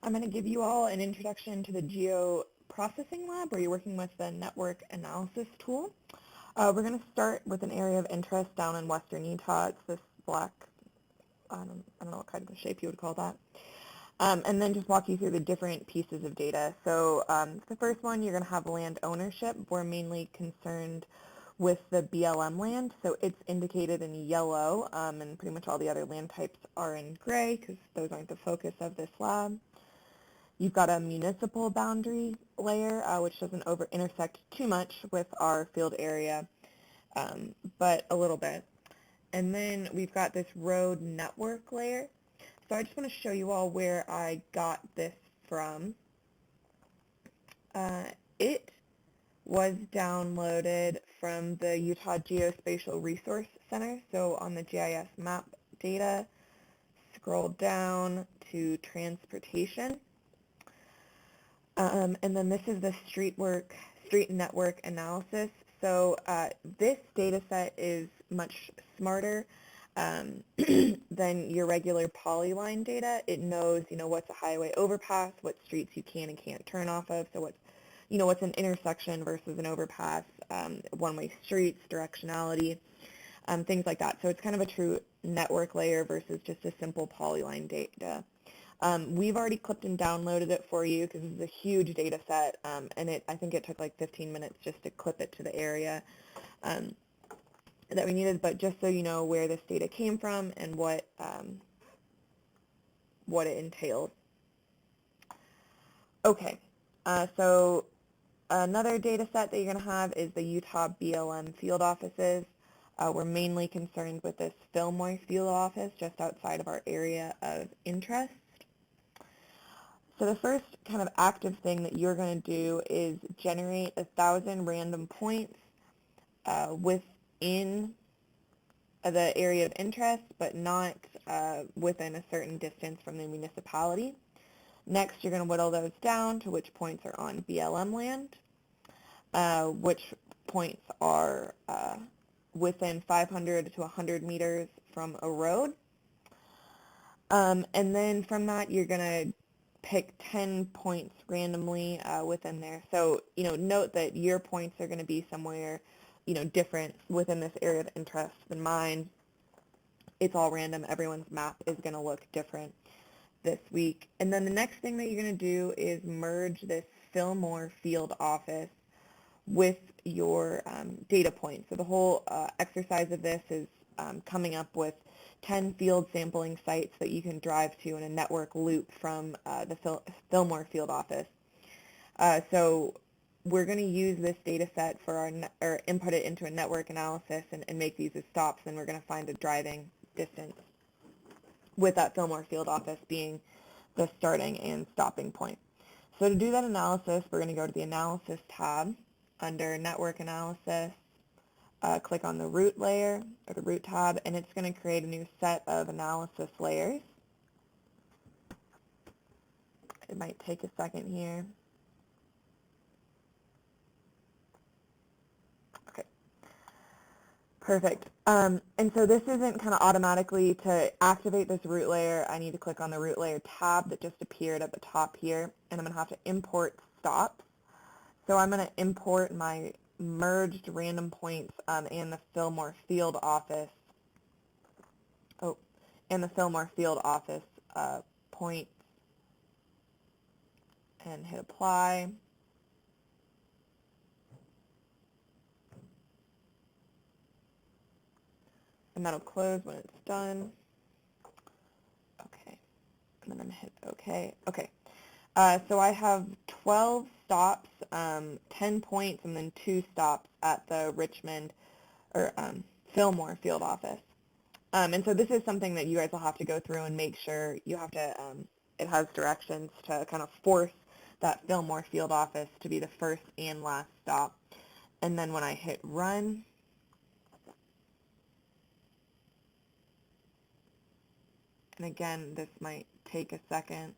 I'm going to give you all an introduction to the Geoprocessing Lab, where you're working with the network analysis tool. We're going to start with an area of interest down in western Utah. It's this black, I don't know what kind of shape you would call that. And then just walk you through the different pieces of data. So the first one, you're going to have land ownership. We're mainly concerned with the BLM land, so it's indicated in yellow, and pretty much all the other land types are in gray because those aren't the focus of this lab. You've got a municipal boundary layer, which doesn't intersect too much with our field area, but a little bit. And then we've got this road network layer. So I just want to show you all where I got this from. It was downloaded from the Utah Geospatial Resource Center. So on the GIS map data, scroll down to transportation. And then this is the street network analysis. So this data set is much smarter than your regular polyline data. It knows, what's a highway overpass, what streets you can and can't turn off of. So what's an intersection versus an overpass, one-way streets, directionality, things like that. So it's kind of a true network layer versus just a simple polyline data. We've already clipped and downloaded it for you because this is a huge data set, and I think it took like 15 minutes just to clip it to the area that we needed, but just so you know where this data came from and what it entails. Okay, so another data set that you're going to have is the Utah BLM field offices. We're mainly concerned with this Fillmore field office just outside of our area of interest. So the first kind of active thing that you're going to do is generate 1,000 random points within the area of interest, but not within a certain distance from the municipality. Next, you're going to whittle those down to which points are on BLM land, which points are within 500 to 100 meters from a road. And then from that, you're going to pick 10 points randomly within there. So, note that your points are going to be somewhere, different within this area of interest than mine. It's all random. Everyone's map is going to look different this week. And then the next thing that you're going to do is merge this Fillmore field office with your data points. So the whole exercise of this is coming up with 10 field sampling sites that you can drive to in a network loop from the Fillmore field office. So we're going to use this data set for or input it into a network analysis and make these as stops, and we're going to find a driving distance with that Fillmore field office being the starting and stopping point. So to do that analysis, we're going to go to the Analysis tab under Network Analysis, click on the Root layer, or the Root tab, and it's going to create a new set of analysis layers. It might take a second here. Okay, perfect. And so this isn't kind of automatically to activate this root layer. I need to click on the Root layer tab that just appeared at the top here, and I'm going to have to import stops. So I'm going to import my merged random points and the Fillmore field office. And the Fillmore field office points, and hit apply. And that'll close when it's done. Okay. And then I'm going to hit OK. Okay. So I have 12 stops, 10 points, and then 2 stops at the Fillmore field office. And so this is something that you guys will have to go through and make sure you have to, it has directions to kind of force that Fillmore field office to be the first and last stop. And then when I hit run, and again, this might take a second.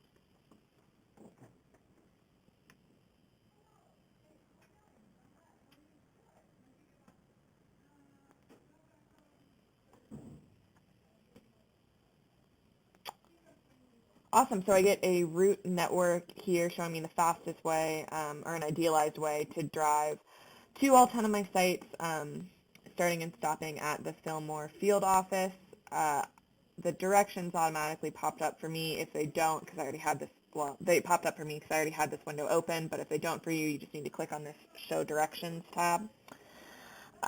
Awesome. So I get a route network here showing me the fastest way, or an idealized way to drive to all 10 of my sites, starting and stopping at the Fillmore field office. The directions automatically popped up for me. If they don't, because I already had this, well, they popped up for me because I already had this window open, but if they don't for you, you just need to click on this Show Directions tab.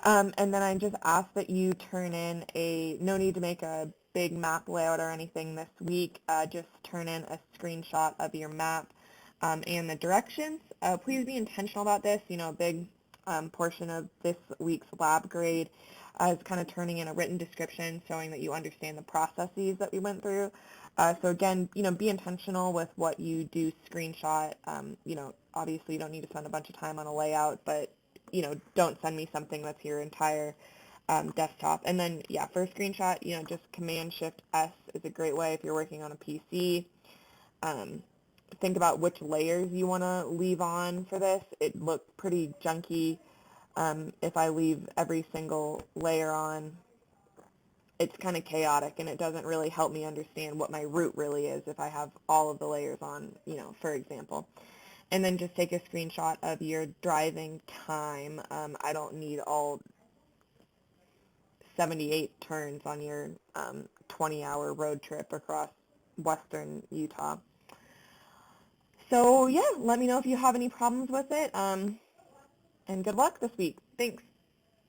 And then I just ask that you turn in no need to make a big map layout or anything this week, just turn in a screenshot of your map and the directions. Please be intentional about this. You know, a big portion of this week's lab grade is kind of turning in a written description showing that you understand the processes that we went through. So again, you know, be intentional with what you do screenshot. You know, obviously you don't need to spend a bunch of time on a layout, but you know, don't send me something that's your entire desktop. And then, yeah, for a screenshot, you know, just Command-Shift-S is a great way if you're working on a PC. Think about which layers you want to leave on for this. It looked pretty junky. If I leave every single layer on, it's kind of chaotic, and it doesn't really help me understand what my route really is if I have all of the layers on, you know, for example. And then just take a screenshot of your driving time. I don't need all 78 turns on your 20-hour road trip across western Utah. So yeah, let me know if you have any problems with it, and good luck this week. Thanks.